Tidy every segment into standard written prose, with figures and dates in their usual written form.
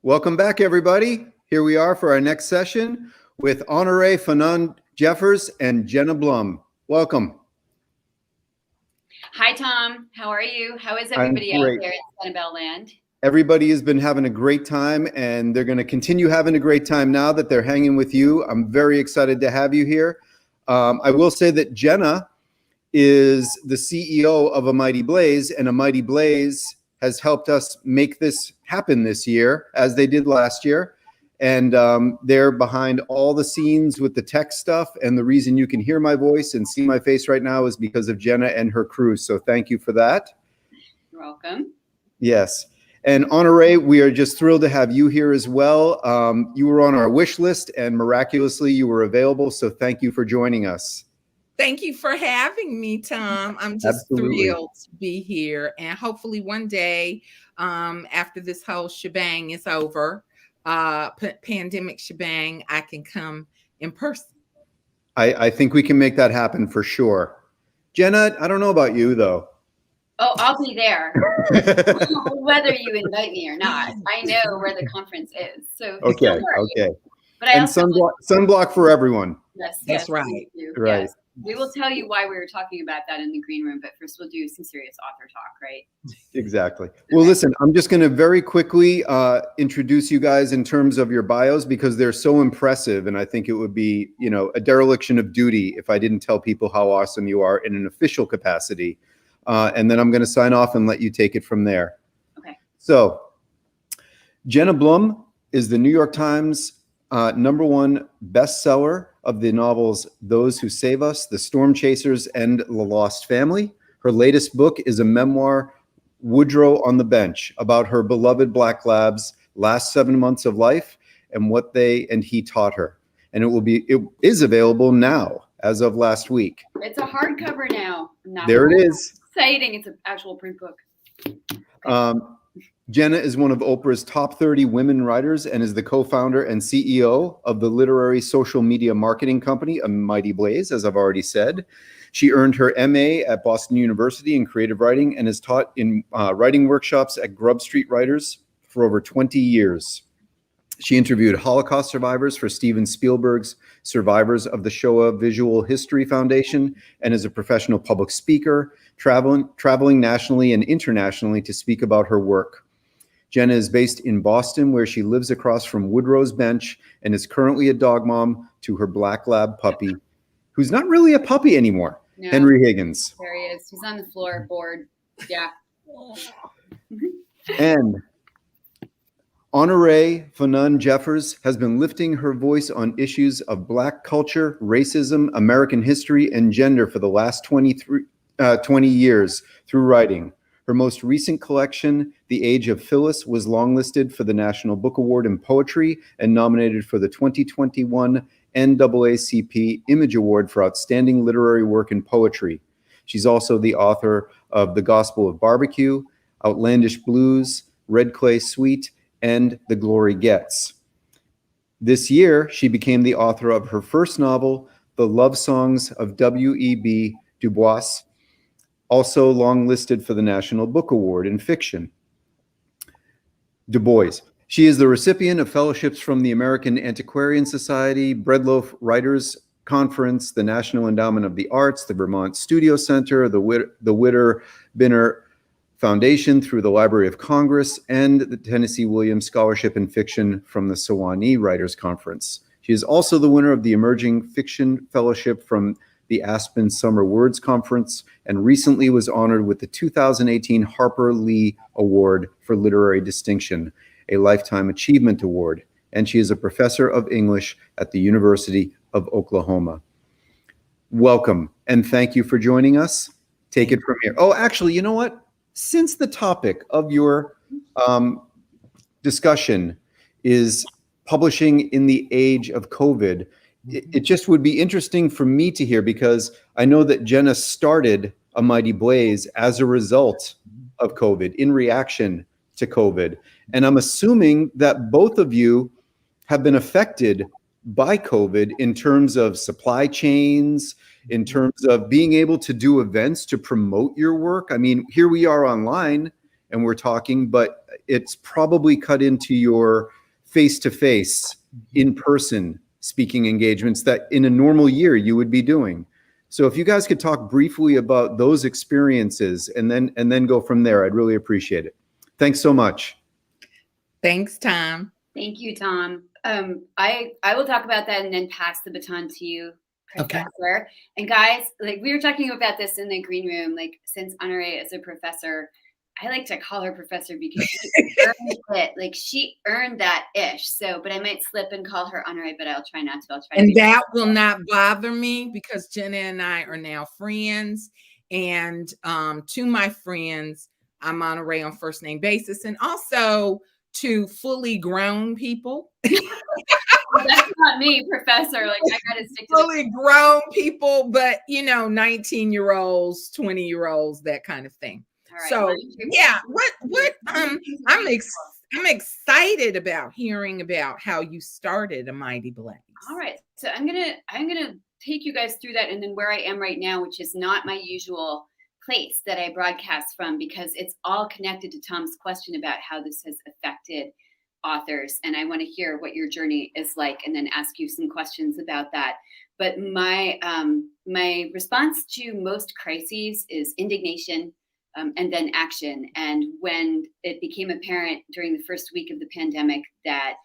Welcome back, everybody. Here we are for our next session with Honoree Fanonne Jeffers and Jenna Blum. Welcome. Hi, Tom. How are you? How is everybody out there in Sanibel land? Everybody has been having a great time, and they're going to continue having a great time now that they're hanging with you. I'm very excited to have you here. I will say that Jenna is the CEO of A Mighty Blaze, and A Mighty Blaze has helped us make this happen this year, as they did last year. And they're behind all the scenes with the tech stuff. And the reason you can hear my voice and see my face right now is because of Jenna and her crew. So thank you for that. You're welcome. Yes. And Honoree, we are just thrilled to have you here as well. You were on our wish list and miraculously you were available. So thank you for joining us. Thank you for having me, Tom. I'm just thrilled to be here. And hopefully one day after this whole shebang is over, pandemic shebang, I can come in person. I think we can make that happen for sure. Jenna, I don't know about you though. Oh, I'll be there. Whether you invite me or not. I know where the conference is. So okay, okay. But I also sunblock for everyone. Yes, that's right. Right. Yes. We will tell you why we were talking about that in the green room, but first we'll do some serious author talk, right? Exactly. Well, listen, I'm just going to very quickly introduce you guys in terms of your bios because they're so impressive. And I think it would be, a dereliction of duty if I didn't tell people how awesome you are in an official capacity. And then I'm going to sign off and let you take it from there. Okay. So Jenna Blum is the New York Times #1 bestseller of the novels Those Who Save Us, The Storm Chasers, and The Lost Family. Her latest book is a memoir, Woodrow on the Bench, about her beloved Black Lab's last 7 months of life and what they and he taught her. And it is available now, as of last week. It's a hardcover now. There it is. Exciting. It's an actual print book. Okay. Jenna is one of Oprah's top 30 women writers and is the co-founder and CEO of the literary social media marketing company, A Mighty Blaze, as I've already said. She earned her MA at Boston University in creative writing and has taught in writing workshops at Grub Street Writers for over 20 years. She interviewed Holocaust survivors for Steven Spielberg's Survivors of the Shoah Visual History Foundation and is a professional public speaker, traveling nationally and internationally to speak about her work. Jenna is based in Boston, where she lives across from Woodrow's Bench and is currently a dog mom to her Black Lab puppy, who's not really a puppy anymore, no. Henry Higgins. There he is. He's on the floor, bored. Yeah. And Honoree Fanonne Jeffers has been lifting her voice on issues of Black culture, racism, American history, and gender for the last 20 years through writing. Her most recent collection, The Age of Phyllis, was longlisted for the National Book Award in Poetry and nominated for the 2021 NAACP Image Award for Outstanding Literary Work in Poetry. She's also the author of The Gospel of Barbecue, Outlandish Blues, Red Clay Sweet, and The Glory Gets. This year, she became the author of her first novel, The Love Songs of W.E.B. Du Bois, also long-listed for the National Book Award in Fiction. Du Bois. She is the recipient of fellowships from the American Antiquarian Society, Breadloaf Writers Conference, the National Endowment of the Arts, the Vermont Studio Center, the Witter Binner Foundation through the Library of Congress, and the Tennessee Williams Scholarship in Fiction from the Sewanee Writers Conference. She is also the winner of the Emerging Fiction Fellowship from the Aspen Summer Words Conference, and recently was honored with the 2018 Harper Lee Award for Literary Distinction, a Lifetime Achievement Award, and she is a professor of English at the University of Oklahoma. Welcome, and thank you for joining us. Take it from here. Oh, actually, you know what? Since the topic of your discussion is publishing in the age of COVID, it just would be interesting for me to hear, because I know that Jenna started A Mighty Blaze as a result of COVID, in reaction to COVID. And I'm assuming that both of you have been affected by COVID in terms of supply chains, in terms of being able to do events to promote your work. I mean, here we are online and we're talking, but it's probably cut into your face-to-face, in-person speaking engagements that in a normal year you would be doing. So if you guys could talk briefly about those experiences and then go from there, I'd really appreciate it. Thanks so much. Thanks, Tom. Thank you, Tom. I will talk about that and then pass the baton to you, Professor. Okay. And guys, like we were talking about this in the green room, like since Honoree is a professor, I like to call her professor because she earned it. Like she earned that ish. So, but I might slip and call her Honoree, but I'll try not to. And that will not bother me because Jenna and I are now friends. And to my friends, I'm Honoree on first name basis. And also to fully grown people. That's not me, Professor. Like I gotta stick to fully grown people, but 19-year-olds, 20-year-olds, that kind of thing. Right. So yeah, I'm excited about hearing about how you started A Mighty Blaze. All right, so I'm gonna take you guys through that, and then where I am right now, which is not my usual place that I broadcast from, because it's all connected to Tom's question about how this has affected authors, and I want to hear what your journey is like, and then ask you some questions about that. But my response to most crises is indignation. And then action. And when it became apparent during the first week of the pandemic that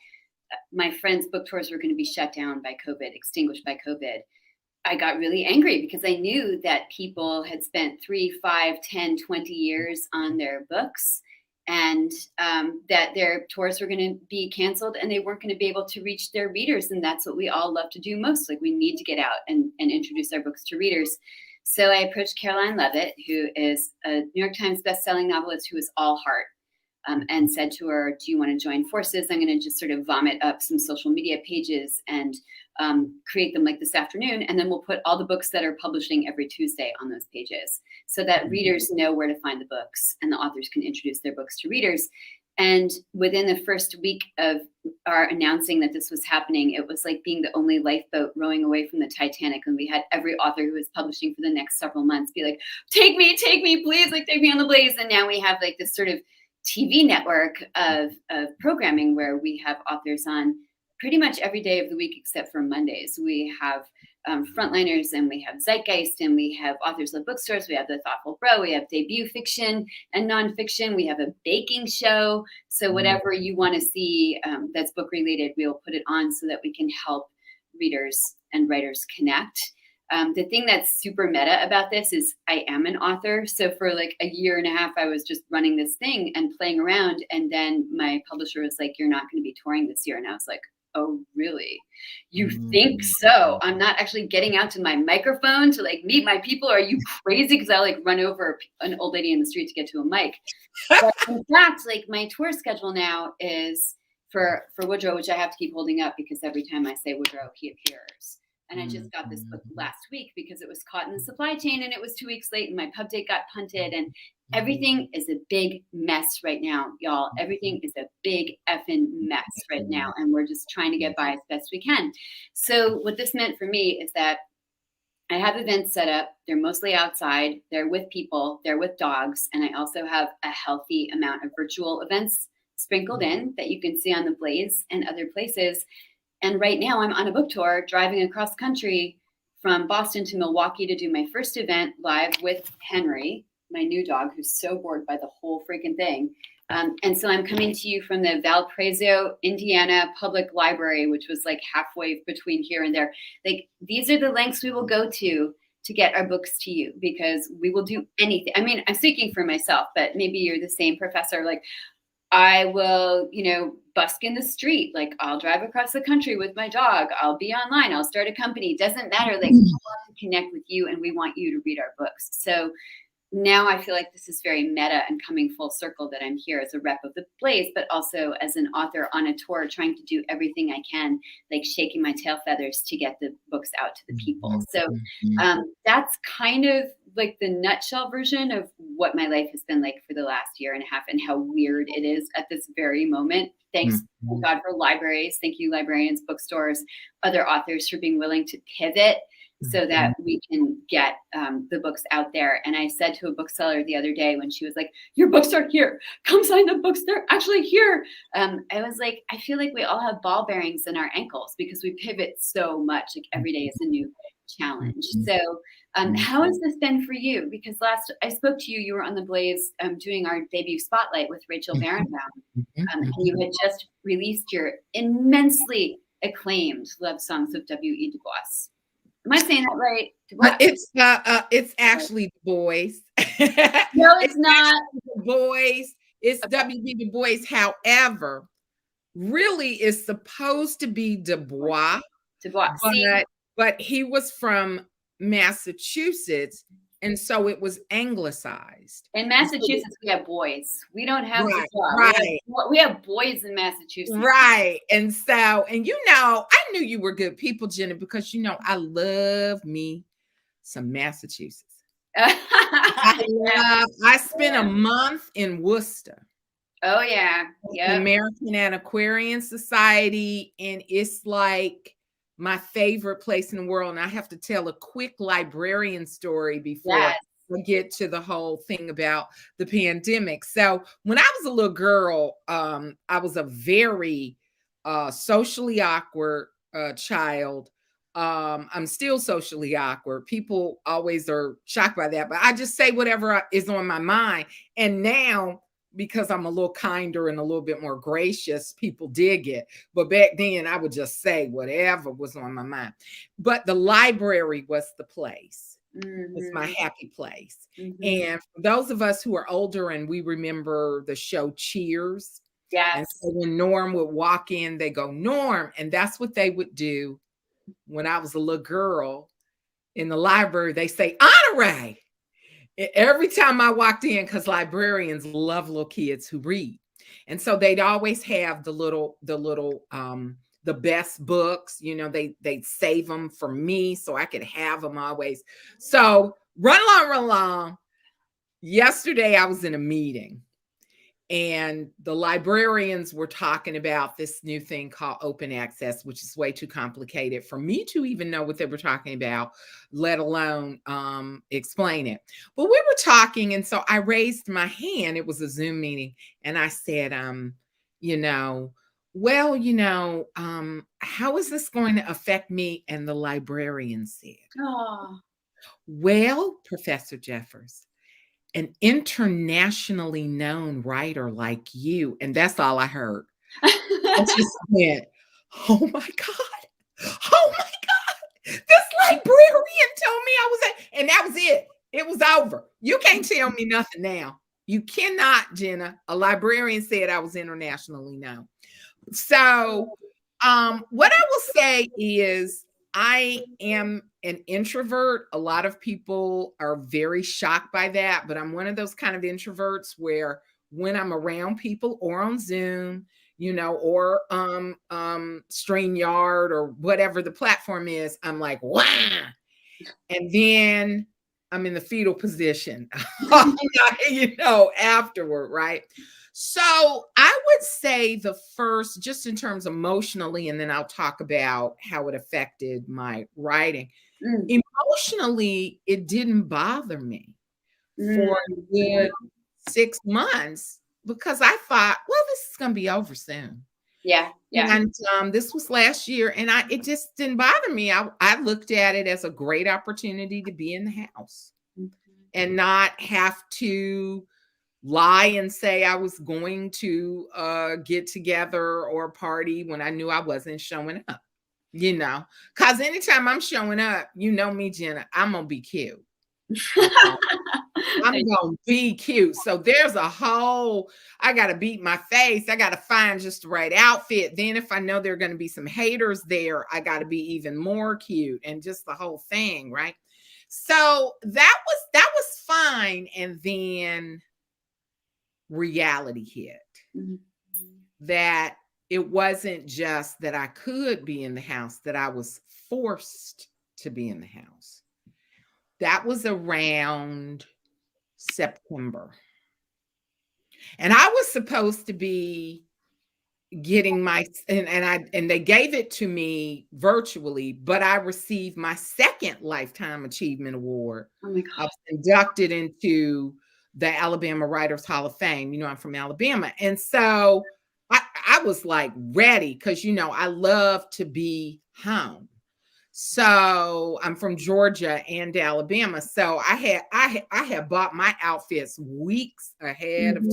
my friends' book tours were going to be shut down by COVID, extinguished by COVID, I got really angry because I knew that people had spent 3, 5, 10, 20 years on their books, and that their tours were going to be canceled and they weren't going to be able to reach their readers. And that's what we all love to do most. Like we need to get out and introduce our books to readers. So I approached Caroline Leavitt, who is a New York Times bestselling novelist who is all heart, and said to her, do you want to join forces? I'm going to just sort of vomit up some social media pages and create them like this afternoon. And then we'll put all the books that are publishing every Tuesday on those pages so that readers know where to find the books and the authors can introduce their books to readers. And within the first week of our announcing that this was happening, it was like being the only lifeboat rowing away from the Titanic. And we had every author who was publishing for the next several months be like, take me, please, like take me on the blaze. And now we have like this sort of TV network of programming where we have authors on pretty much every day of the week except for Mondays. We have frontliners, and we have Zeitgeist, and we have Authors Love Bookstores, we have The Thoughtful Bro, we have debut fiction and nonfiction, we have a baking show. So whatever you want to see that's book related, we'll put it on so that we can help readers and writers connect. The thing that's super meta about this is I am an author. So for like a year and a half, I was just running this thing and playing around. And then my publisher was like, you're not going to be touring this year. And I was like, oh, really? You think so? I'm not actually getting out to my microphone to like meet my people. Are you crazy? Because I like run over an old lady in the street to get to a mic. But in fact, like my tour schedule now is for Woodrow, which I have to keep holding up because every time I say Woodrow, he appears. And I just got this book last week because it was caught in the supply chain and it was 2 weeks late and my pub date got punted and everything is a big mess right now, y'all. Everything is a big effing mess right now. And we're just trying to get by as best we can. So what this meant for me is that I have events set up. They're mostly outside. They're with people. They're with dogs. And I also have a healthy amount of virtual events sprinkled in that you can see on the Blaze and other places. And right now I'm on a book tour driving across country from Boston to Milwaukee to do my first event live with Henry, my new dog, who's so bored by the whole freaking thing. And so I'm coming to you from the Valparaiso, Indiana Public Library, which was like halfway between here and there. Like these are the lengths we will go to get our books to you because we will do anything. I mean, I'm speaking for myself, but maybe you're the same, Professor. Like I will, busk in the street. Like I'll drive across the country with my dog. I'll be online. I'll start a company. Doesn't matter. Like we want to connect with you and we want you to read our books. So now I feel like this is very meta and coming full circle that I'm here as a rep of the Blaze, but also as an author on a tour, trying to do everything I can, like shaking my tail feathers to get the books out to the people. So that's kind of like the nutshell version of what my life has been like for the last year and a half and how weird it is at this very moment. Thanks God for libraries. Thank you, librarians, bookstores, other authors for being willing to pivot so that we can get the books out there. And I said to a bookseller the other day when she was like, "Your books are here. Come sign the books. They're actually here." I was like, I feel like we all have ball bearings in our ankles because we pivot so much. Like every day is a new challenge. So how has this been for you? Because last I spoke to you, you were on the Blaze doing our debut spotlight with Rachel Barenbaum. And you had just released your immensely acclaimed Love Songs of W.E. Du Bois. Am I saying that right? It's actually Du Bois. No, it's not. Du Bois. It's W.B. Du Bois. However, really is supposed to be Du Bois. Du Bois. But he was from Massachusetts, and so it was anglicized. In Massachusetts, we have boys. We don't have Du Bois. Right. We have boys in Massachusetts. Right. And so, and I knew you were good people, Jenna, because I love me some Massachusetts. I spent a month in Worcester. Oh, yeah. The American Antiquarian Society, and it's like my favorite place in the world. And I have to tell a quick librarian story before we get to the whole thing about the pandemic. So when I was a little girl, I was a very socially awkward child. I'm still socially awkward. People always are shocked by that, but I just say whatever is on my mind. And now, because I'm a little kinder and a little bit more gracious, people dig it. But back then I would just say whatever was on my mind. But the library was the place. It was my happy place. And for those of us who are older and we remember the show Cheers. Yes. And so when Norm would walk in, they go, "Norm." And that's what they would do when I was a little girl in the library. They say, "Honoree." Every time I walked in, because librarians love little kids who read. And so they'd always have the best books, they'd save them for me so I could have them always. So run along. Yesterday I was in a meeting and the librarians were talking about this new thing called open access, which is way too complicated for me to even know what they were talking about, let alone explain it. But we were talking, and so I raised my hand. It was a Zoom meeting, and I said, how is this going to affect me? And the librarian said, "Well, Professor Jeffers, an internationally known writer like you," and that's all I heard. I just went, "Oh my God. Oh my God. This librarian told me I was and that was it. It was over. You can't tell me nothing now. You cannot, Jenna. A librarian said I was internationally known." So what I will say is I am an introvert. A lot of people are very shocked by that, but I'm one of those kind of introverts where when I'm around people or on Zoom, or StreamYard or whatever the platform is, I'm like, "Wow." And then I'm in the fetal position, afterward, right? So I would say the first, just in terms emotionally, and then I'll talk about how it affected my writing. Emotionally, it didn't bother me for a good 6 months because I thought, well, this is going to be over soon. Yeah. And this was last year, and it just didn't bother me. I looked at it as a great opportunity to be in the house and not have to lie and say I was going to get together or a party when I knew I wasn't showing up, because anytime I'm showing up, me, Jenna, I'm going to be cute. I'm going to be cute. So there's I got to beat my face. I got to find just the right outfit. Then if I know there are going to be some haters there, I got to be even more cute and just the whole thing. Right. So that was fine. And then reality hit that it wasn't just that I could be in the house, that I was forced to be in the house. That was around September. And I was supposed to be getting my and they gave it to me virtually, but I received my second Lifetime Achievement Award. Oh my I God. was inducted into the Alabama Writers Hall of Fame. You know, I'm from Alabama. And so I was like ready because, you know, I love to be home. So I'm from Georgia and Alabama. So I had bought my outfits weeks ahead of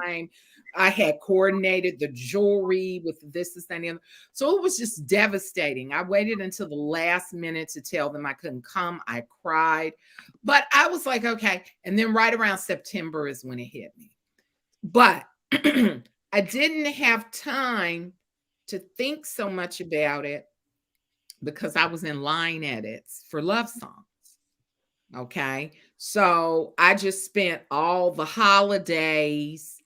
time. I had coordinated the jewelry with this, and the other. So it was just devastating. I waited until the last minute to tell them I couldn't come. I cried, but I was like, okay. And then right around September is when it hit me. But I didn't have time to think so much about it because I was in line edits for love songs. Okay. So I just spent all the holidays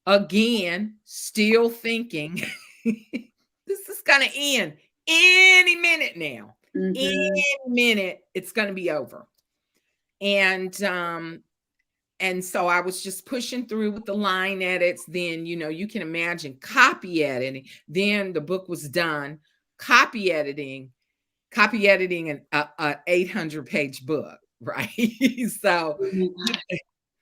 again, still thinking this is going to end any minute now. Any minute, it's going to be over. And so I was just pushing through with the line edits. Then, you know, you can imagine copy editing. Then the book was done. Copy editing an 800-page book, right? So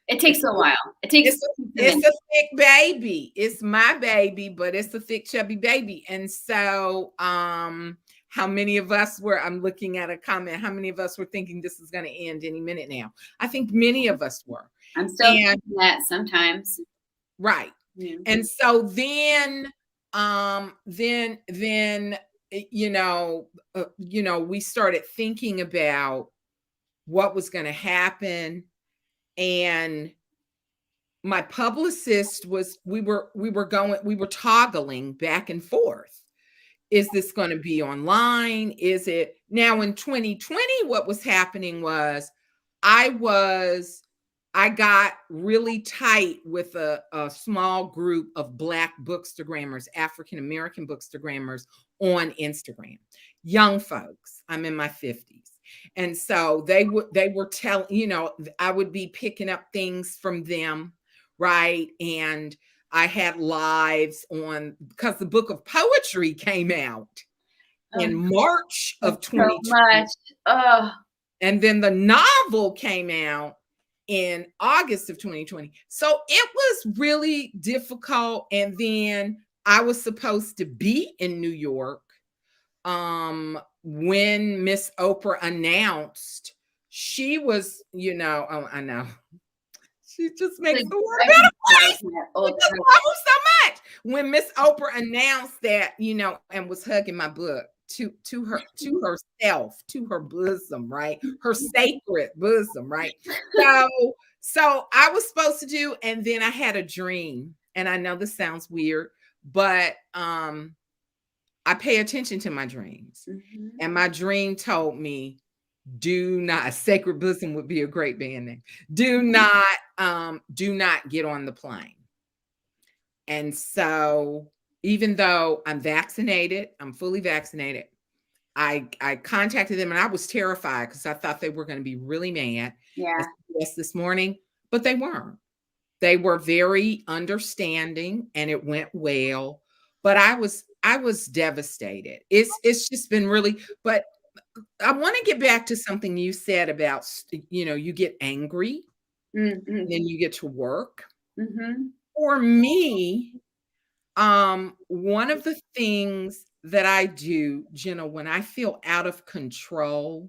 it takes a while. It's a thick baby. It's my baby, but it's a thick, chubby baby. And so, how many of us were? I'm looking at a comment. How many of us were thinking this is going to end any minute now? I think many of us were. I'm still thinking that sometimes. Right. Yeah. And so then, you know, we started thinking about what was going to happen. And my publicist we were toggling back and forth. Is this going to be online? Is it now in 2020? What was happening was I got really tight with a small group of Black bookstagrammers, African-American bookstagrammers on Instagram, young folks. I'm in my 50s. And so they were telling, you know, I would be picking up things from them, right? And I had lives on, because the book of poetry came out in March of 2020. And then the novel came out in August of 2020. So it was really difficult. And then I was supposed to be in New York when Miss Oprah announced she was, you know, I know. She just makes the world a better place. I love her so much. When Miss Oprah announced that, you know, and was hugging my book to herself, to her bosom, right? Her sacred bosom, right? So I was supposed to do, and then I had a dream. And I know this sounds weird, but I pay attention to my dreams. And my dream told me, do not, Sacred Bosom would be a great band name. Do not get on the plane. And so even though I'm vaccinated, I'm fully vaccinated, I contacted them and I was terrified because I thought they were going to be really mad. Yeah. Yes, this morning, but they weren't. They were very understanding and it went well. But I was devastated. It's just been really, but I want to get back to something you said about, you know, you get angry, and then you get to work. For me, one of the things that I do, Jenna, when I feel out of control,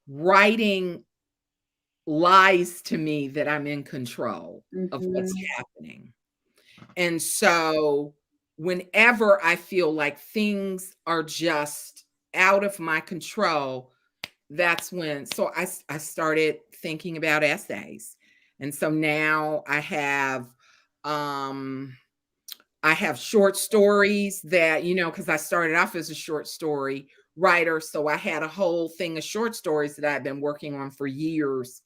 writing lies to me that I'm in control of what's happening. And so whenever I feel like things are just out of my control, that's when, so I started thinking about essays. And so now I have short stories that, you know, because I started off as a short story writer. So I had a whole thing of short stories that I've been working on for years.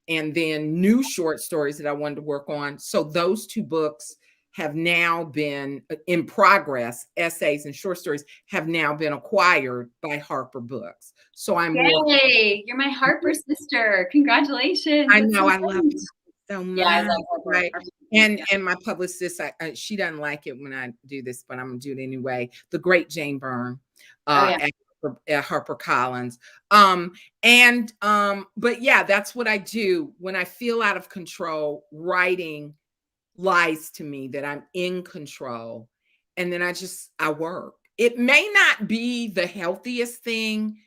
And then new short stories that I wanted to work on. So those two books have now been in progress. Essays and short stories have now been acquired by Harper Books. So I'm Yay, you're my Harper sister. Congratulations. I know, I love you so much. Yeah, I love Harper. Right? And my publicist, she doesn't like it when I do this, but I'm gonna do it anyway. The great Jane Byrne at HarperCollins. But yeah, that's what I do when I feel out of control. Writing lies to me that I'm in control, and then I work. It may not be the healthiest thing,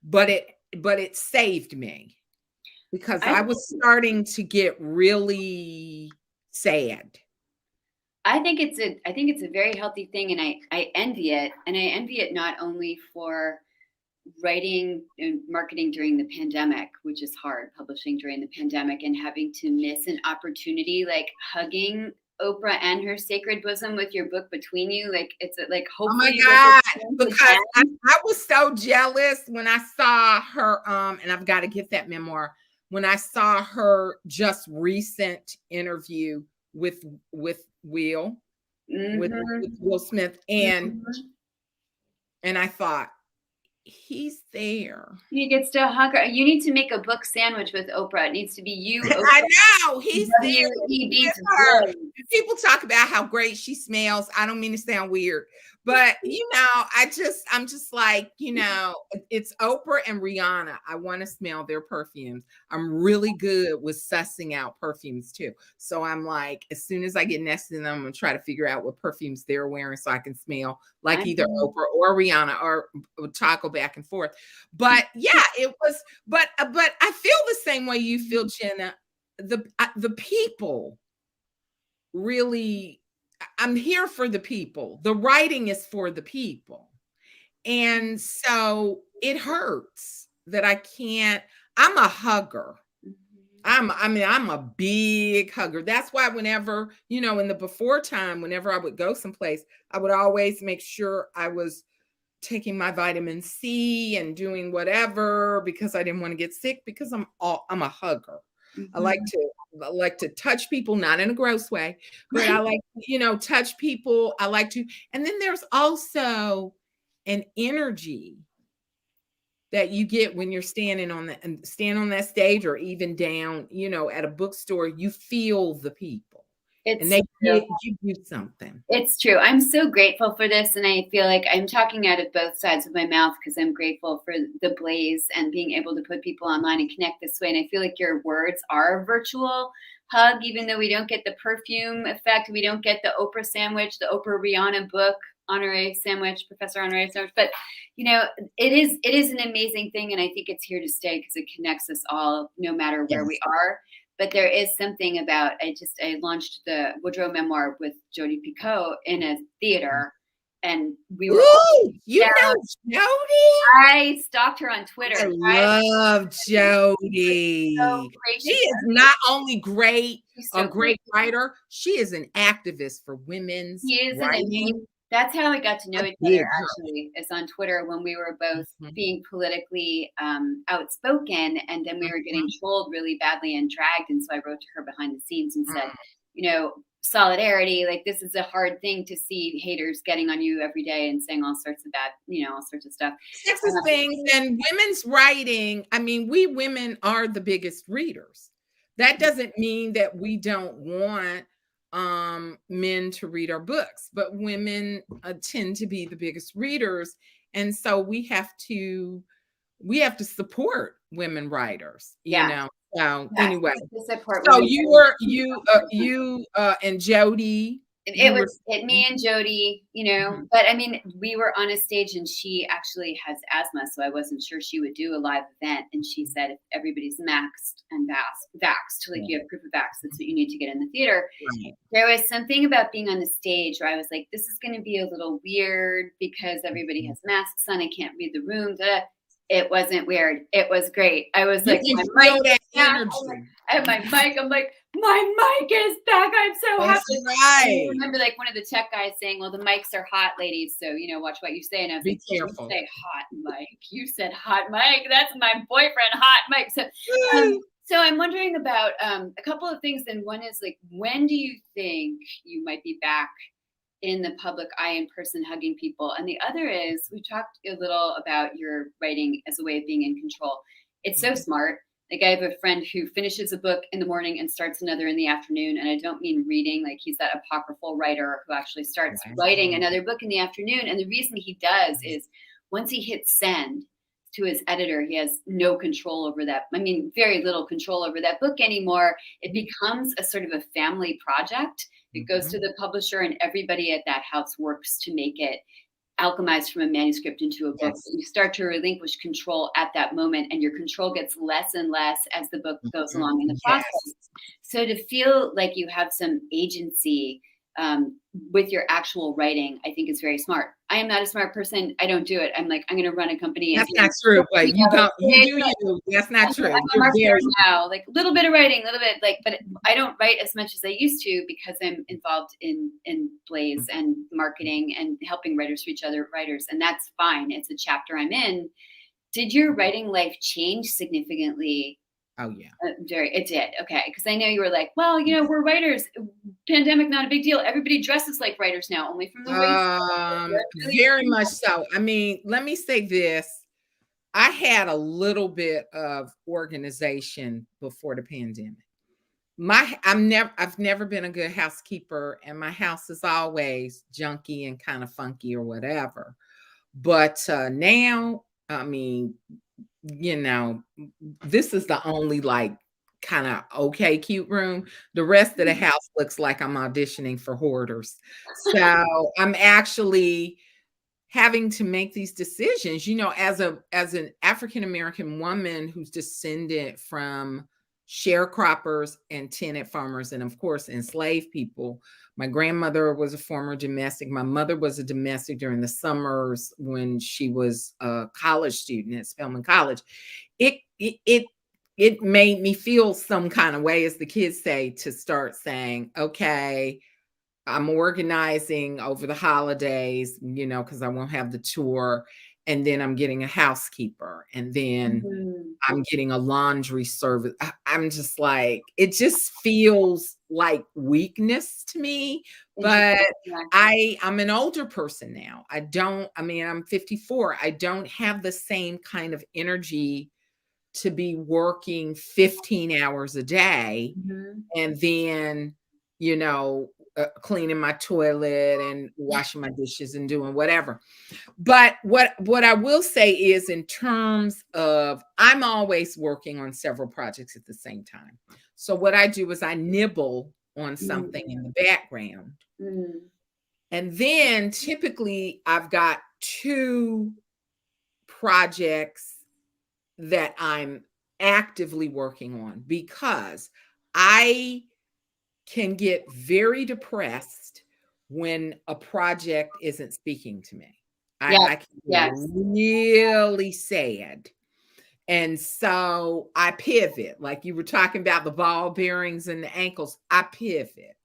but it saved me, because I was starting to get really sad. I think it's a very healthy thing, and I envy it. And I envy it not only for writing and marketing during the pandemic, which is hard, publishing during the pandemic and having to miss an opportunity, like hugging Oprah and her sacred bosom with your book between you. Like, it's like, hopefully. Oh my God, because I was so jealous when I saw her, and I've got to get that memoir, when I saw her just recent interview with Will, with Will Smith, and I thought, he's there. He gets to hug her. You need to make a book sandwich with Oprah. It needs to be you, Oprah. I know, he's there. Her. People talk about how great she smells. I don't mean to sound weird, but I'm just like, it's Oprah and Rihanna. I want to smell their perfumes. I'm really good with sussing out perfumes too. So I'm like, as soon as I get next to them, I'm gonna try to figure out what perfumes they're wearing so I can smell like either Oprah or Rihanna, or toggle back and forth. But yeah, it was, but I feel the same way you feel, Jenna. The people really, I'm here for the people. The writing is for the people. And so it hurts that I can't, I'm a hugger. I'm a big hugger. That's why whenever, in the before time, whenever I would go someplace, I would always make sure I was taking my vitamin C and doing whatever, because I didn't want to get sick, because I'm a hugger. I like to touch people, not in a gross way, but I like, touch people. I like to, and then there's also an energy that you get when you're standing on that stage, or even down, at a bookstore. You feel the people, and they give you something. It's true. I'm so grateful for this, and I feel like I'm talking out of both sides of my mouth, because I'm grateful for the Blaze and being able to put people online and connect this way. And I feel like your words are a virtual hug, even though we don't get the perfume effect, we don't get the Oprah sandwich, the Oprah Rihanna book Honoree sandwich, Professor Honoree sandwich. But it is an amazing thing, and I think it's here to stay, because it connects us all, no matter where we are. But there is something about, I launched the Woodrow memoir with Jodi Picoult in a theater, and we were. Ooh, Jodi? I stalked her on Twitter. I love Jodi. So she is not only great, a great writer, she is an activist for women's writing. That's how I got to know each other, actually, is on Twitter, when we were both being politically outspoken, and then we were getting trolled really badly and dragged. And so I wrote to her behind the scenes and said, solidarity, like, this is a hard thing to see haters getting on you every day and saying all sorts of bad, all sorts of stuff. Sexist things. And women's writing, we women are the biggest readers. That doesn't mean that we don't want men to read our books, but women tend to be the biggest readers, and so we have to support women writers. So anyway, so you and Jodi. It was me and Jodi, but we were on a stage, and she actually has asthma, so I wasn't sure she would do a live event. And she said, if everybody's maxed and vaxxed, like you have proof of vax, that's what you need to get in the theater. Right. There was something about being on the stage where I was like, this is going to be a little weird, because everybody has masks on. I can't read the room. It wasn't weird. It was great. I was like, I have my mic. I'm like, my mic is back. I'm so happy. I remember one of the tech guys saying, well, the mics are hot, ladies. So, watch what you say. And I was like, careful. You say hot mic. You said hot mic. That's my boyfriend, hot mic. So I'm wondering about a couple of things. And one is when do you think you might be back in the public eye, in person, hugging people? And the other is, we talked a little about your writing as a way of being in control. It's so smart. Like I have a friend who finishes a book in the morning and starts another in the afternoon. And I don't mean reading, like he's that apocryphal writer who actually starts writing another book in the afternoon. And the reason he does is once he hits send to his editor, he has no control over that. I mean, very little control over that book anymore. It becomes a sort of a family project. It goes to the publisher and everybody at that house works to make it alchemized from a manuscript into a book. Yes. You start to relinquish control at that moment, and your control gets less and less as the book goes along in the process. So to feel like you have some agency with your actual writing, I think is very smart. I am not a smart person. I don't do it. I'm like, I'm going to run a company. That's not true, but you don't. You do you. That's not true. I'm a marketer now, like a little bit of writing, a little bit like, but I don't write as much as I used to because I'm involved in Blaze and marketing and helping writers reach other writers, and that's fine. It's a chapter I'm in. Did your writing life change significantly? Oh yeah, it did. Okay, because I know you were like, well, you know, we're writers. Pandemic, not a big deal. Everybody dresses like writers now, only from the waist. Very much so. I mean, let me say this: I had a little bit of organization before the pandemic. I've never been a good housekeeper, and my house is always junky and kind of funky or whatever. But now, I mean, you know, this is the only like kind of okay cute room. The rest of the house looks like I'm auditioning for hoarders. So I'm actually having to make these decisions, you know, as an African-American woman who's descended from sharecroppers and tenant farmers and of course enslaved people. My grandmother was a former domestic. My mother was a domestic during the summers when she was a college student at Spelman College. It made me feel some kind of way, as the kids say, to start saying, okay, I'm organizing over the holidays, you know, because I won't have the tour. And then I'm getting a housekeeper. And then I'm getting a laundry service. I'm just like, it just feels like weakness to me. But I'm an older person now. I'm 54. I don't have the same kind of energy to be working 15 hours a day and then, you know, cleaning my toilet and washing my dishes and doing whatever. But what I will say is, in terms of, I'm always working on several projects at the same time. So what I do is I nibble on something in the background. And then typically I've got 2 projects that I'm actively working on, because I can get very depressed when a project isn't speaking to me. I can get really sad. And so I pivot, like you were talking about the ball bearings and the ankles. I pivot.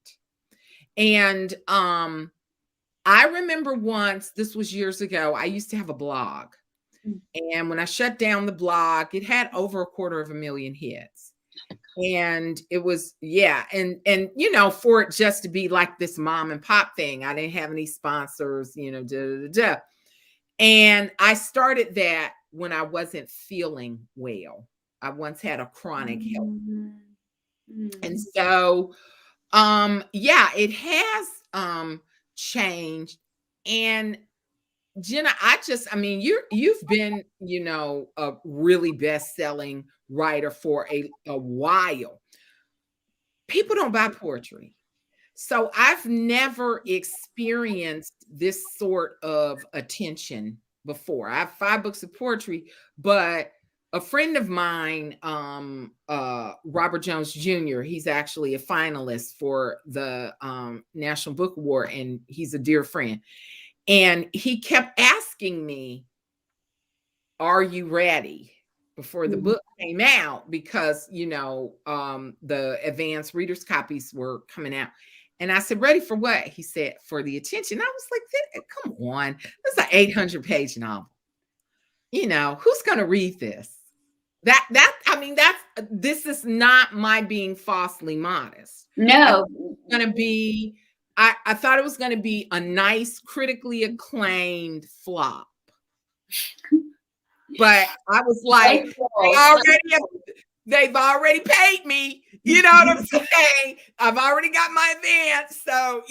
And I remember once, this was years ago, I used to have a blog. And when I shut down the blog, it had over 250,000 hits. And it was, and you know, for it just to be like this mom and pop thing, I didn't have any sponsors, you know, And I started that when I wasn't feeling well. I once had a chronic health. And so, it has changed. And Jenna, you've been, you know, a really best-selling writer for a while. People don't buy poetry. So I've never experienced this sort of attention before. I have 5 books of poetry, but a friend of mine, Robert Jones Jr., he's actually a finalist for the National Book Award, and he's a dear friend. And he kept asking me, are you ready? Before the book came out, because, you know, the advanced readers copies were coming out. And I said, ready for what? He said, for the attention. I was like, come on, this is an 800-page novel. You know, who's going to read this? This is not my being falsely modest. No. It's going to be, I thought it was going to be a nice, critically acclaimed flop. But I was like, they've already paid me. You know what I'm saying? I've already got my advance. So,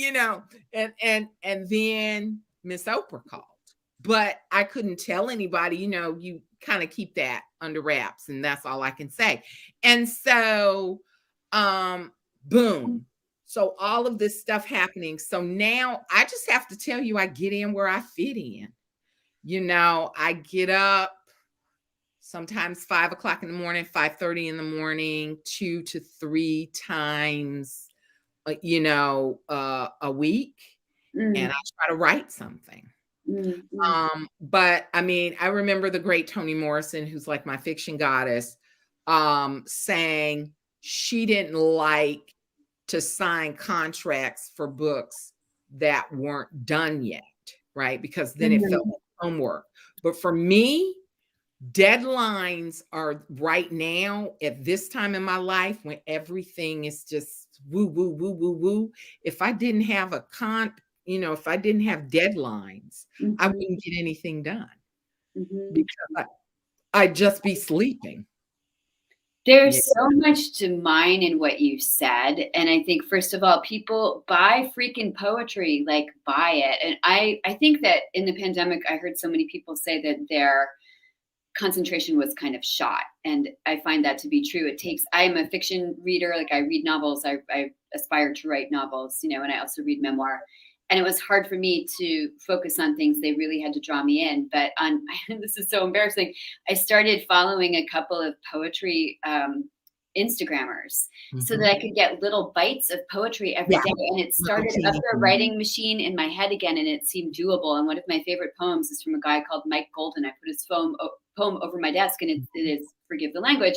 and then Miss Oprah called. But I couldn't tell anybody, you kind of keep that under wraps, and that's all I can say. And so, boom. So all of this stuff happening. So now I just have to tell you, I get in where I fit in. I get up sometimes 5 o'clock in the morning, 5:30 in the morning, 2 to 3 times, a week. And I try to write something. But I mean, I remember the great Toni Morrison, who's like my fiction goddess, saying she didn't like to sign contracts for books that weren't done yet, right? Because then it felt like homework. But for me, deadlines are right now at this time in my life when everything is just woo, woo, woo, woo, woo. If I didn't have if I didn't have deadlines, I wouldn't get anything done because I'd just be sleeping. There's so much to mine in what you said. And I think, first of all, people buy freaking poetry, like buy it. And I think that in the pandemic, I heard so many people say that their concentration was kind of shot. And I find that to be true. I'm a fiction reader. Like I read novels. I aspire to write novels, and I also read memoir. And it was hard for me to focus on things. They really had to draw me in. But this is so embarrassing. I started following a couple of poetry Instagrammers so that I could get little bites of poetry every day. And it started up the writing machine in my head again, and it seemed doable. And one of my favorite poems is from a guy called Mike Golden. I put his poem over my desk, and it is, forgive the language,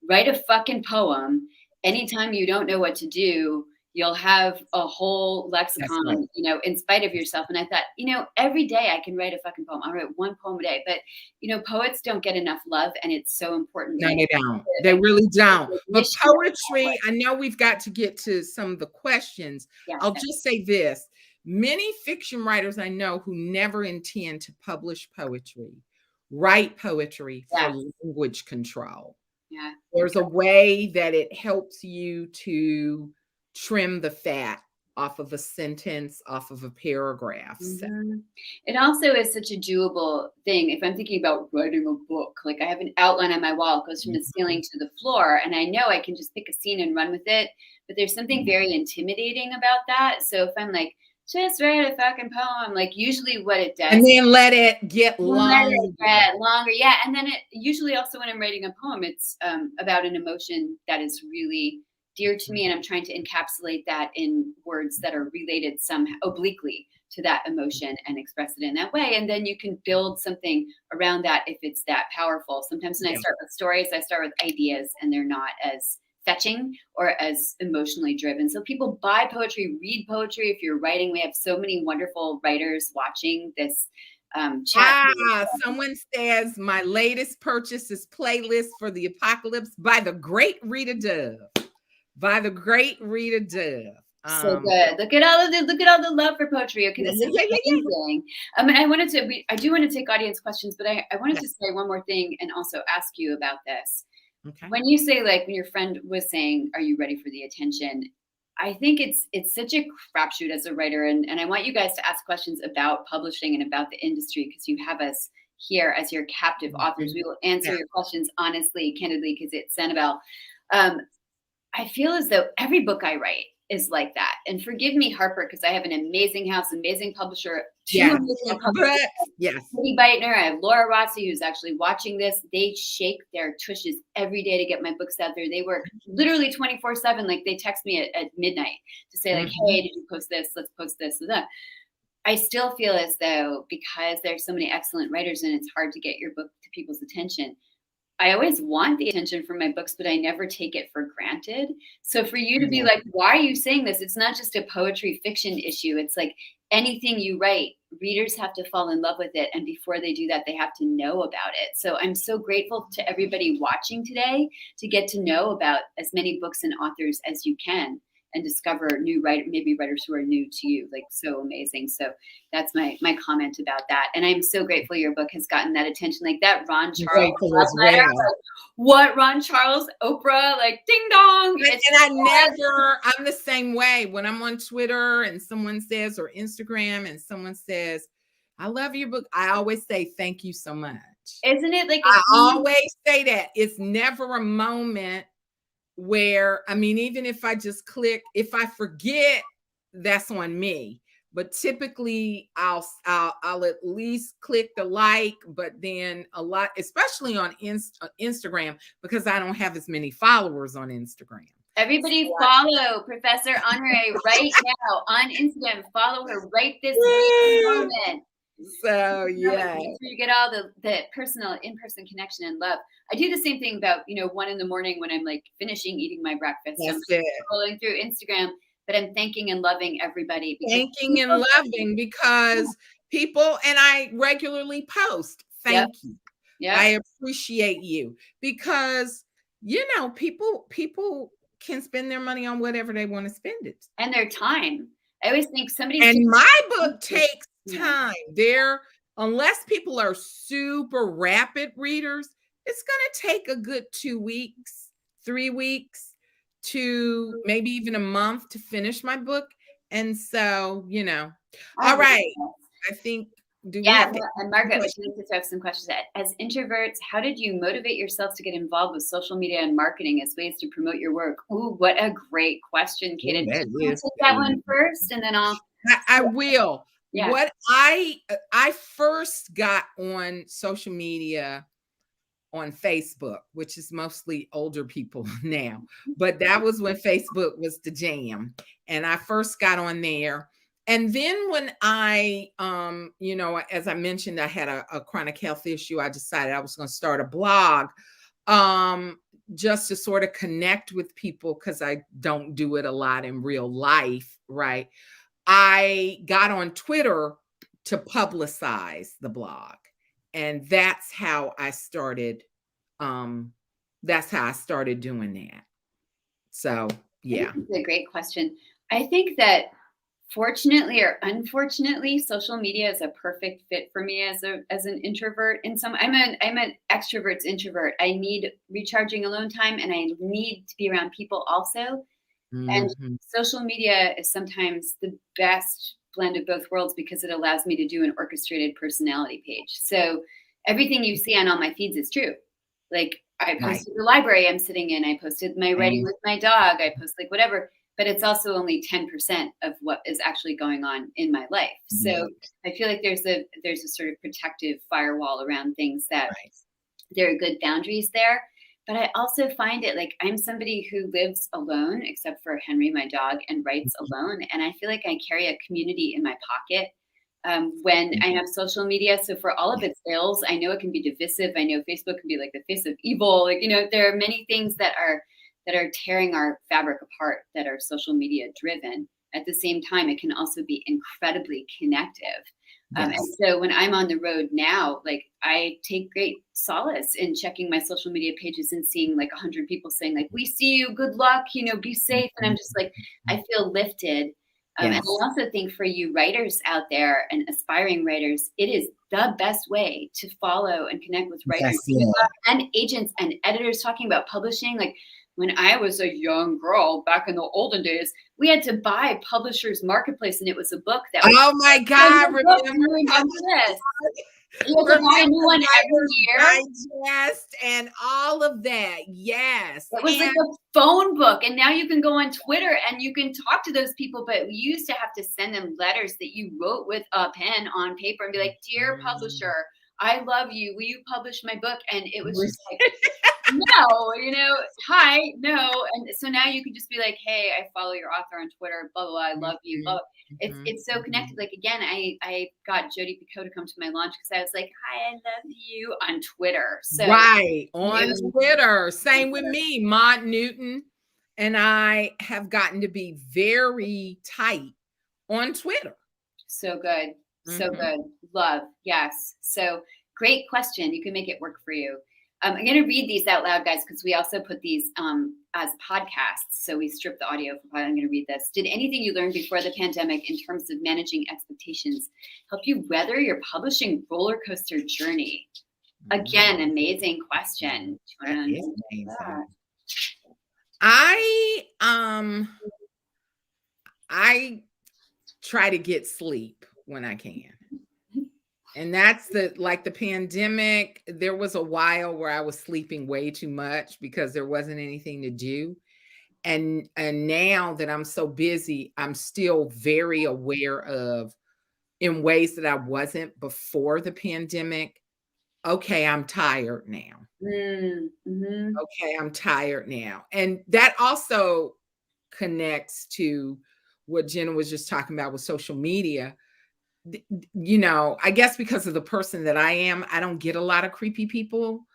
write a fucking poem. Anytime you don't know what to do, you'll have a whole lexicon, in spite of yourself. And I thought, every day I can write a fucking poem. I'll write one poem a day. But, poets don't get enough love, and it's so important. No, they don't. They really don't. But poetry, I know we've got to get to some of the questions. Yeah, I'll just say this. Many fiction writers I know who never intend to publish poetry, write poetry for language control. Yeah. There's a way that it helps you to trim the fat off of a sentence, off of a paragraph. It also is such a doable thing. If I'm thinking about writing a book, like I have an outline on my wall, it goes from the ceiling to the floor, and I know I can just pick a scene and run with it. But there's something very intimidating about that. So if I'm like, just write a fucking poem, like usually what it does. And then let it get longer. Yeah. And then it usually also when I'm writing a poem, it's about an emotion that is really dear to me, and I'm trying to encapsulate that in words that are related somehow obliquely to that emotion and express it in that way. And then you can build something around that if it's that powerful. Sometimes when I start with stories, I start with ideas, and they're not as fetching or as emotionally driven. So people buy poetry, read poetry. If you're writing, we have so many wonderful writers watching this chat. Someone says my latest purchase is Playlist for the Apocalypse by the great Rita Dove. So good. Look at all the love for poetry. Okay, this is amazing. And I do want to take audience questions, but I wanted to say one more thing and also ask you about this. Okay. When you say, like, when your friend was saying, "Are you ready for the attention?" I think it's such a crapshoot as a writer, and I want you guys to ask questions about publishing and about the industry, because you have us here as your captive authors. We will answer your questions honestly, candidly, because it's Sanibel. I feel as though every book I write is like that. And forgive me, Harper, because I have an amazing house, amazing publisher, amazing publishers. Yes. Kitty Beitner, I have Laura Rossi, who's actually watching this. They shake their tushes every day to get my books out there. They work literally 24/7. Like they text me at midnight to say, like, hey, did you post this? Let's post this or that. I still feel as though, because there's so many excellent writers and it's hard to get your book to people's attention, I always want the attention from my books, but I never take it for granted. So for you to be like, why are you saying this? It's not just a poetry fiction issue. It's like anything you write, readers have to fall in love with it. And before they do that, they have to know about it. So I'm so grateful to everybody watching today to get to know about as many books and authors as you can. and discover new writers who are new to you. Like, so amazing. So that's my comment about that. And I'm so grateful your book has gotten that attention. Like that Ron Charles love letter, like, what Ron Charles, Oprah, like ding dong. I'm the same way when I'm on Twitter and someone says, or Instagram, and someone says, I love your book, I always say thank you so much. Isn't it like I always say that. It's never a moment where, I mean, even if I just click, if I forget, that's on me. But typically I'll at least click the like, but then a lot, especially on Instagram, because I don't have as many followers on Instagram. Everybody follow Professor Honoree right now on Instagram. Follow her right this moment. So yeah, sure you get all the personal in-person connection and love. I do the same thing about 1 a.m. when I'm like finishing eating my breakfast. I'm scrolling through Instagram, but I'm thanking and loving everybody. Thanking and loving because people, and I regularly post thank you. Yeah, I appreciate you, because people can spend their money on whatever they want to spend it, and their time. I always think and my book takes time. Unless people are super rapid readers, it's going to take a good 2 weeks, 3 weeks, to maybe even a month to finish my book. And so, all right. I think, and Margaret, would you like to throw some questions at? As introverts, how did you motivate yourself to get involved with social media and marketing as ways to promote your work? Ooh, what a great question, Kaden. I'll take that one first, and then I will. Yeah. What I first got on social media on Facebook, which is mostly older people now, but that was when Facebook was the jam, and I first got on there. And then when I, as I mentioned, I had a chronic health issue, I decided I was going to start a blog, just to sort of connect with people, because I don't do it a lot in real life, right? I got on Twitter to publicize the blog, and that's how I started. Doing that. So yeah, that's a great question. I think that fortunately or unfortunately, social media is a perfect fit for me as an introvert. I'm an extrovert's introvert. I need recharging alone time, and I need to be around people also. And social media is sometimes the best blend of both worlds, because it allows me to do an orchestrated personality page. So everything you see on all my feeds is true. Like I posted the library I'm sitting in, I posted my writing with my dog, I post like whatever, but it's also only 10% of what is actually going on in my life. So I feel like there's a sort of protective firewall around things that there are good boundaries there. But I also find it like I'm somebody who lives alone, except for Henry, my dog, and writes alone. And I feel like I carry a community in my pocket when I have social media. So for all of its ills, I know it can be divisive. I know Facebook can be like the face of evil. Like, there are many things that are tearing our fabric apart that are social media driven. At the same time, it can also be incredibly connective. And so when I'm on the road now, like I take great solace in checking my social media pages and seeing like 100 people saying like, we see you, good luck, be safe. And I'm just like, I feel lifted. And I also think for you writers out there and aspiring writers, it is the best way to follow and connect with writers and agents and editors talking about publishing. Like when I was a young girl back in the olden days, we had to buy Publishers Marketplace, and it was a book that was, oh my God, remember this. You had to buy a new one every year. Digest and all of that. Yes. It was like a phone book. And now you can go on Twitter and you can talk to those people. But we used to have to send them letters that you wrote with a pen on paper and be like, dear publisher, I love you. Will you publish my book? And it was just like, no, hi, no. And so now you can just be like, hey, I follow your author on Twitter, blah, blah, blah, I love you, blah, blah. It's so connected. Like, again, I got Jodi Picoult to come to my launch because I was like, hi, I love you on Twitter. So on Twitter. Same with me. Maude Newton and I have gotten to be very tight on Twitter. So good. So good. Love. Yes. So great question. You can make it work for you. I'm going to read these out loud, guys, because we also put these as podcasts. So we strip the audio. I'm going to read this. Did anything you learned before the pandemic in terms of managing expectations help you weather your publishing roller coaster journey? Again, amazing question. That is amazing. That? I try to get sleep when I can. And that's the pandemic. There was a while where I was sleeping way too much because there wasn't anything to do. And now that I'm so busy, I'm still very aware of, in ways that I wasn't before the pandemic. Okay, I'm tired now. Mm-hmm. Okay, I'm tired now. And that also connects to what Jenna was just talking about with social media. You know, I guess because of the person that I am, I don't get a lot of creepy people.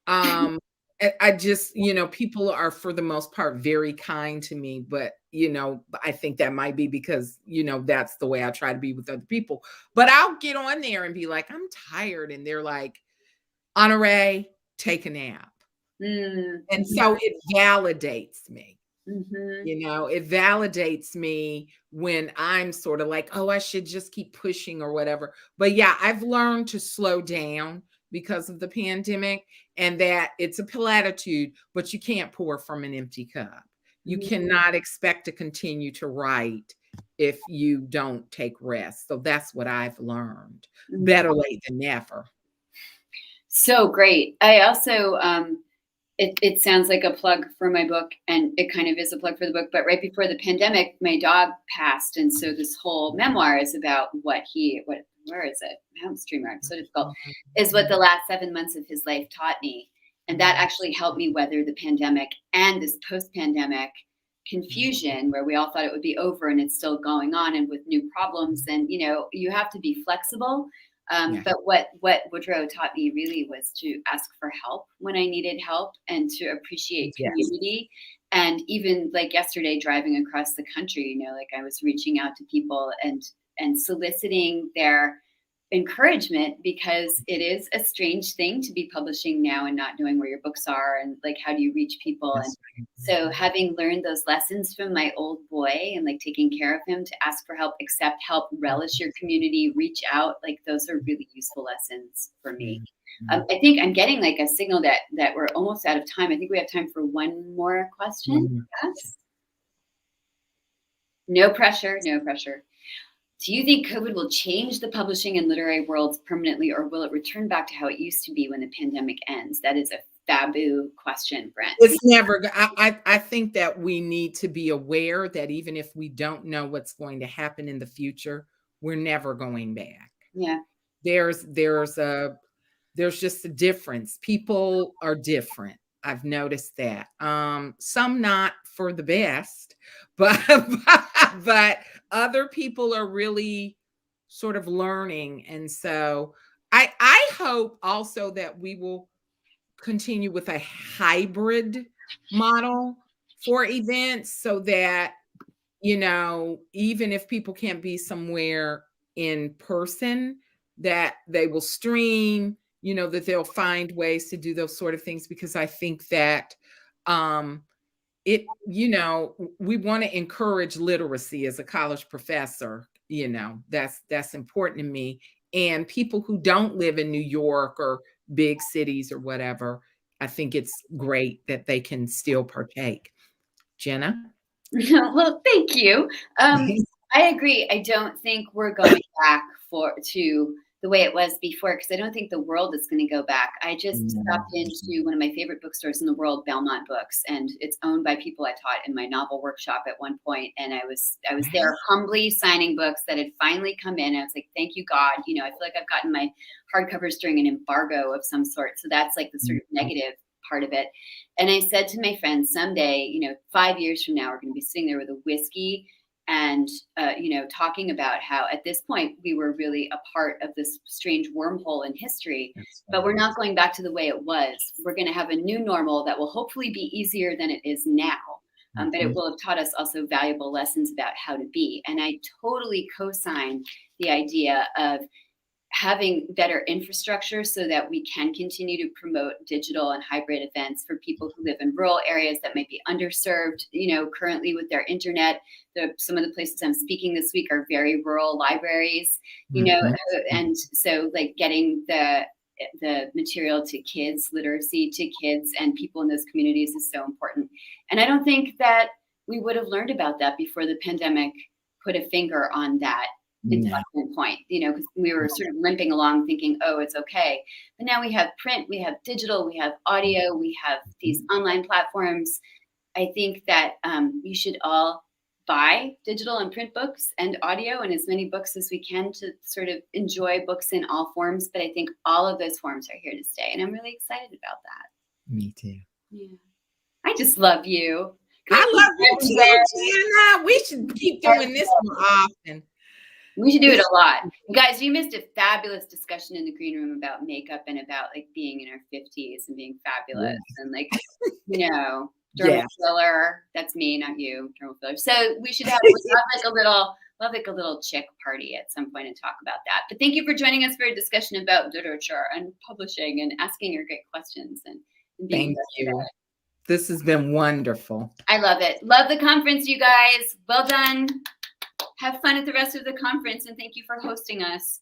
I just, you know, people are for the most part very kind to me, but, you know, I think that might be because, you know, that's the way I try to be with other people. But I'll get on there and be like, I'm tired. And they're like, Honoree, take a nap. Mm-hmm. And so it validates me. Mm-hmm. You know, it validates me when I'm sort of like, oh, I should just keep pushing or whatever. But yeah, I've learned to slow down because of the pandemic, and that it's a platitude, but you can't pour from an empty cup. You cannot expect to continue to write if you don't take rest. So that's what I've learned. Better late than never. So great. I also, it sounds like a plug for my book, and it kind of is a plug for the book, but right before the pandemic, my dog passed. And so this whole memoir is about where is it? StreamYard, so difficult, is what the last 7 months of his life taught me. And that actually helped me weather the pandemic and this post-pandemic confusion where we all thought it would be over, and it's still going on and with new problems. And, you know, you have to be flexible. But what Woodrow taught me really was to ask for help when I needed help, and to appreciate community. And even like yesterday, driving across the country, you know, like I was reaching out to people and soliciting their encouragement, because it is a strange thing to be publishing now and not knowing where your books are, and like how do you reach people. And so having learned those lessons from my old boy, and like taking care of him, to ask for help, accept help, relish your community, reach out, like those are really useful lessons for me. I think I'm getting like a signal that we're almost out of time. I think we have time for one more question. Yes. No pressure, no pressure. Do you think COVID will change the publishing and literary worlds permanently, or will it return back to how it used to be when the pandemic ends? That is a taboo question, Brent. It's never. I think that we need to be aware that even if we don't know what's going to happen in the future, we're never going back. Yeah. There's just a difference. People are different. I've noticed that. Some not for the best, but other people are really sort of learning. And so I hope also that we will continue with a hybrid model for events, so that, you know, even if people can't be somewhere in person, that they will stream, you know, that they'll find ways to do those sort of things, because I think that you know, we want to encourage literacy as a college professor. You know, that's important to me. And people who don't live in New York or big cities or whatever, I think it's great that they can still partake. Jenna? Well, thank you. I agree. I don't think we're going back to the way it was before, because I don't think the world is going to go back. I just stopped into one of my favorite bookstores in the world, Belmont Books, and it's owned by people I taught in my novel workshop at one point. And I was there humbly signing books that had finally come in. I was like, thank you, God. You know, I feel like I've gotten my hardcovers during an embargo of some sort. So that's like the sort of negative part of it. And I said to my friends, someday, you know, 5 years from now, we're going to be sitting there with a whiskey and, you know, talking about how at this point we were really a part of this strange wormhole in history, but we're not going back to the way it was. We're going to have a new normal that will hopefully be easier than it is now. But it will have taught us also valuable lessons about how to be. And I totally co-sign the idea of having better infrastructure so that we can continue to promote digital and hybrid events for people who live in rural areas that might be underserved, currently with their internet. Some of the places I'm speaking this week are very rural libraries, and so like getting the material to kids, literacy to kids and people in those communities is so important. And I don't think that we would have learned about that before the pandemic put a finger on that inflection point, because we were sort of limping along thinking, oh, it's okay. But now we have print, we have digital, we have audio, we have these online platforms. I think that you should all buy digital and print books and audio and as many books as we can to sort of enjoy books in all forms. But I think all of those forms are here to stay. And I'm really excited about that. Me too. Yeah. I just love you. I love you too, Jenna. We should keep doing this more often. We should do it a lot. Guys, you missed a fabulous discussion in the green room about makeup and about like being in our 50s and being fabulous and like, dermal filler. That's me, not you, dermal filler. So we should have like a little chick party at some point and talk about that. But thank you for joining us for a discussion about literature and publishing and asking your great questions and being thank you. This has been wonderful. I love it. Love the conference, you guys. Well done. Have fun at the rest of the conference, and thank you for hosting us.